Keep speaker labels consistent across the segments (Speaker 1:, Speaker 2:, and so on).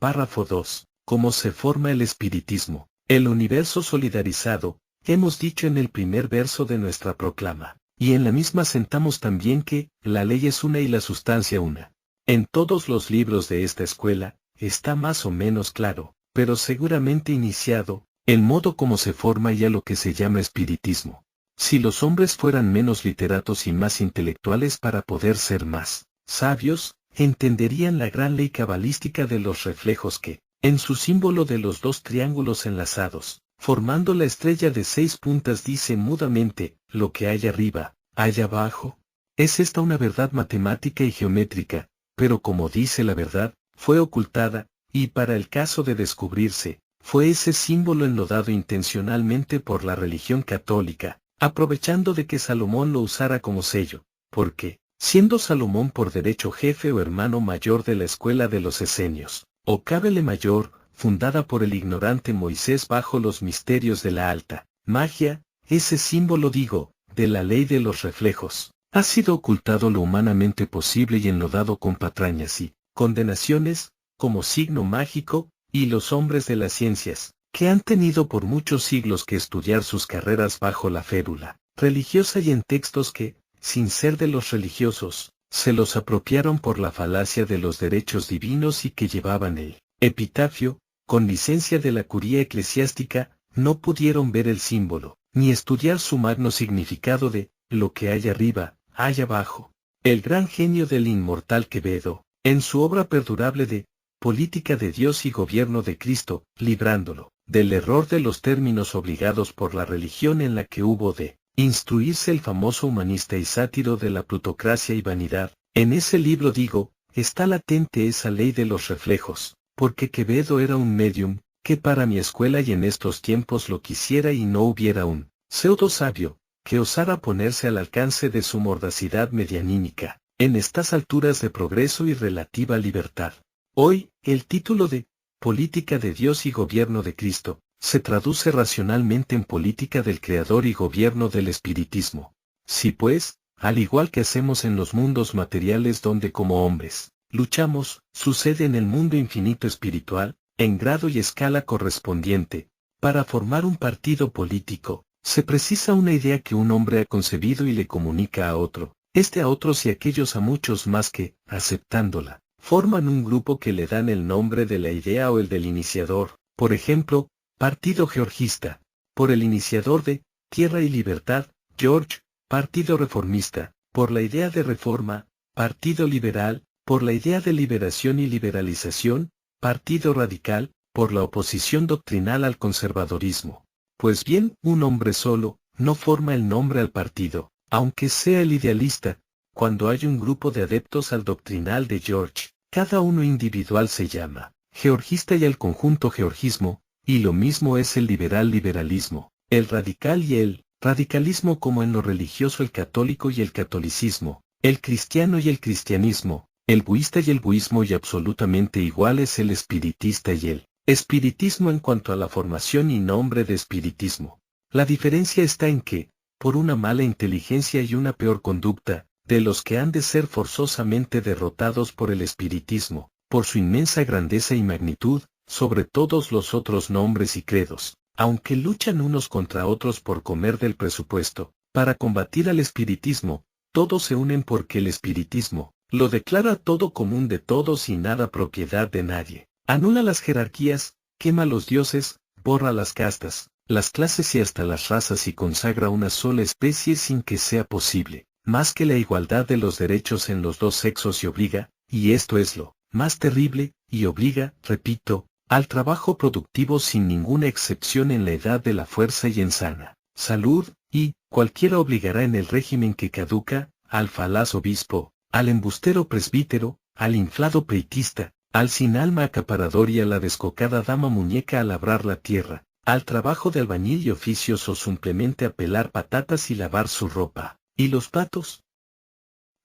Speaker 1: Párrafo 2. ¿Cómo se forma el espiritismo? El universo solidarizado, hemos dicho en el primer verso de nuestra proclama, y en la misma sentamos también que, la ley es una y la sustancia una. En todos los libros de esta escuela, está más o menos claro, pero seguramente iniciado, el modo como se forma ya lo que se llama espiritismo. Si los hombres fueran menos literatos y más intelectuales para poder ser más sabios, entenderían la gran ley cabalística de los reflejos que, en su símbolo de los dos triángulos enlazados, formando la estrella de 6 puntas dice mudamente, lo que hay arriba, hay abajo. Es esta una verdad matemática y geométrica, pero como dice la verdad, fue ocultada, y para el caso de descubrirse, fue ese símbolo enlodado intencionalmente por la religión católica, aprovechando de que Salomón lo usara como sello, porque, siendo Salomón por derecho jefe o hermano mayor de la escuela de los esenios, o cábele mayor, fundada por el ignorante Moisés bajo los misterios de la alta magia, ese símbolo digo, de la ley de los reflejos, ha sido ocultado lo humanamente posible y enlodado con patrañas y condenaciones, como signo mágico, y los hombres de las ciencias, que han tenido por muchos siglos que estudiar sus carreras bajo la férula religiosa y en textos que, sin ser de los religiosos, se los apropiaron por la falacia de los derechos divinos y que llevaban el epitafio, con licencia de la curia eclesiástica, no pudieron ver el símbolo, ni estudiar su magno significado de, lo que hay arriba, hay abajo. El gran genio del inmortal Quevedo, en su obra perdurable de Política de Dios y Gobierno de Cristo, librándolo del error de los términos obligados por la religión en la que hubo de instruirse el famoso humanista y sátiro de la plutocracia y vanidad, en ese libro digo, está latente esa ley de los reflejos, porque Quevedo era un medium, que para mi escuela y en estos tiempos lo quisiera y no hubiera un pseudo sabio, que osara ponerse al alcance de su mordacidad medianímica, en estas alturas de progreso y relativa libertad. Hoy, el título de Política de Dios y Gobierno de Cristo, se traduce racionalmente en política del Creador y gobierno del espiritismo. Si pues, al igual que hacemos en los mundos materiales donde como hombres, luchamos, sucede en el mundo infinito espiritual, en grado y escala correspondiente, para formar un partido político, se precisa una idea que un hombre ha concebido y le comunica a otro, a otros y aquellos a muchos más que, aceptándola, forman un grupo que le dan el nombre de la idea o el del iniciador, por ejemplo, Partido Georgista, por el iniciador de Tierra y Libertad, George, Partido Reformista, por la idea de reforma, Partido Liberal, por la idea de liberación y liberalización, Partido Radical, por la oposición doctrinal al conservadorismo. Pues bien, un hombre solo, no forma el nombre al partido, aunque sea el idealista. Cuando hay un grupo de adeptos al doctrinal de George, cada uno individual se llama georgista y el conjunto georgismo, y lo mismo es el liberalismo, el radical y el radicalismo como en lo religioso el católico y el catolicismo, el cristiano y el cristianismo, el buista y el buismo y absolutamente igual es el espiritista y el espiritismo en cuanto a la formación y nombre de espiritismo. La diferencia está en que, por una mala inteligencia y una peor conducta, de los que han de ser forzosamente derrotados por el espiritismo, por su inmensa grandeza y magnitud, sobre todos los otros nombres y credos, aunque luchan unos contra otros por comer del presupuesto, para combatir al espiritismo, todos se unen porque el espiritismo, lo declara todo común de todos y nada propiedad de nadie, anula las jerarquías, quema los dioses, borra las castas, las clases y hasta las razas y consagra una sola especie sin que sea posible, más que la igualdad de los derechos en los dos sexos y obliga, y esto es lo más terrible, y obliga, repito, al trabajo productivo sin ninguna excepción en la edad de la fuerza y en sana salud, y cualquiera obligará en el régimen que caduca, al falaz obispo, al embustero presbítero, al inflado peitista, al sin alma acaparador y a la descocada dama muñeca a labrar la tierra, al trabajo de albañil y oficios o simplemente a pelar patatas y lavar su ropa. ¿Y los patos?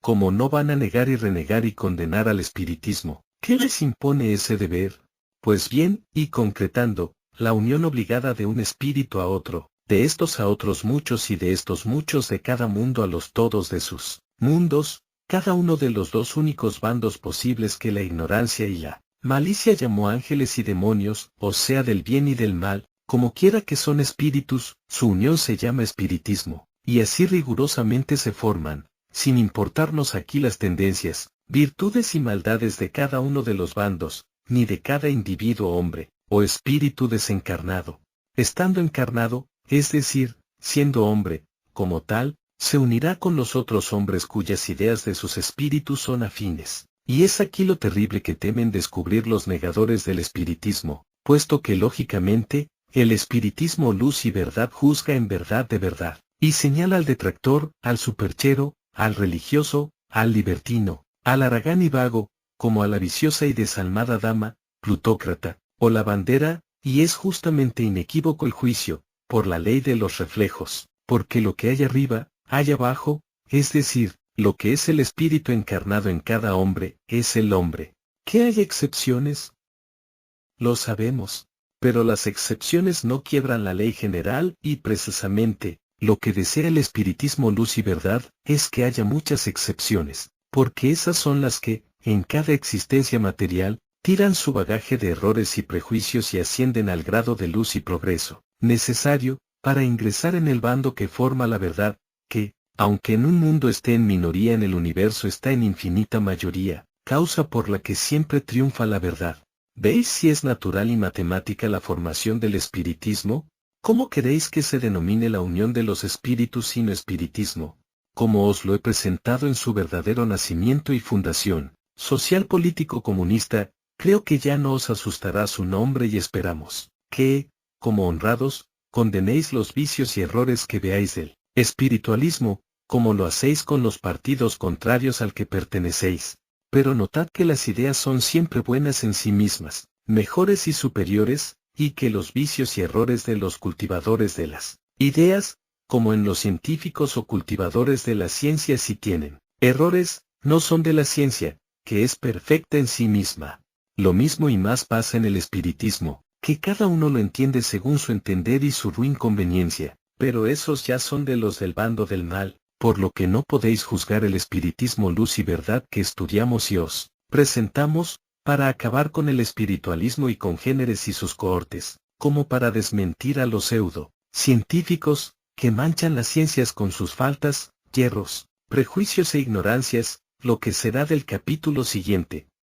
Speaker 1: Como no van a negar y renegar y condenar al espiritismo, ¿qué les impone ese deber? Pues bien, y concretando, la unión obligada de un espíritu a otro, de estos a otros muchos y de estos muchos de cada mundo a los todos de sus mundos, cada uno de los dos únicos bandos posibles que la ignorancia y la Malicia llamó ángeles y demonios, o sea del bien y del mal, como quiera que son espíritus, su unión se llama espiritismo, y así rigurosamente se forman, sin importarnos aquí las tendencias, virtudes y maldades de cada uno de los bandos, ni de cada individuo hombre, o espíritu desencarnado. Estando encarnado, es decir, siendo hombre, como tal, se unirá con los otros hombres cuyas ideas de sus espíritus son afines. Y es aquí lo terrible que temen descubrir los negadores del espiritismo, puesto que lógicamente, el espiritismo luz y verdad juzga en verdad de verdad, y señala al detractor, al superchero, al religioso, al libertino, al haragán y vago, como a la viciosa y desalmada dama, plutócrata, o la bandera, y es justamente inequívoco el juicio, por la ley de los reflejos, porque lo que hay arriba, hay abajo, es decir, lo que es el espíritu encarnado en cada hombre, es el hombre. ¿Qué hay excepciones? Lo sabemos, pero las excepciones no quiebran la ley general y precisamente, lo que desea el espiritismo luz y verdad, es que haya muchas excepciones, porque esas son las que, en cada existencia material, tiran su bagaje de errores y prejuicios y ascienden al grado de luz y progreso, necesario, para ingresar en el bando que forma la verdad, que, aunque en un mundo esté en minoría en el universo está en infinita mayoría, causa por la que siempre triunfa la verdad. ¿Veis si es natural y matemática la formación del espiritismo? ¿Cómo queréis que se denomine la unión de los espíritus sino espiritismo? Como os lo he presentado en su verdadero nacimiento y fundación, social político comunista, creo que ya no os asustará su nombre y esperamos que, como honrados, condenéis los vicios y errores que veáis del espiritualismo, como lo hacéis con los partidos contrarios al que pertenecéis. Pero notad que las ideas son siempre buenas en sí mismas, mejores y superiores, y que los vicios y errores de los cultivadores de las ideas, como en los científicos o cultivadores de la ciencia sí tienen errores, no son de la ciencia, que es perfecta en sí misma. Lo mismo y más pasa en el espiritismo, que cada uno lo entiende según su entender y su ruin conveniencia, pero esos ya son de los del bando del mal, por lo que no podéis juzgar el espiritismo luz y verdad que estudiamos y os presentamos, para acabar con el espiritualismo y congéneres y sus cohortes, como para desmentir a los científicos, que manchan las ciencias con sus faltas, yerros, prejuicios e ignorancias, lo que será del capítulo siguiente.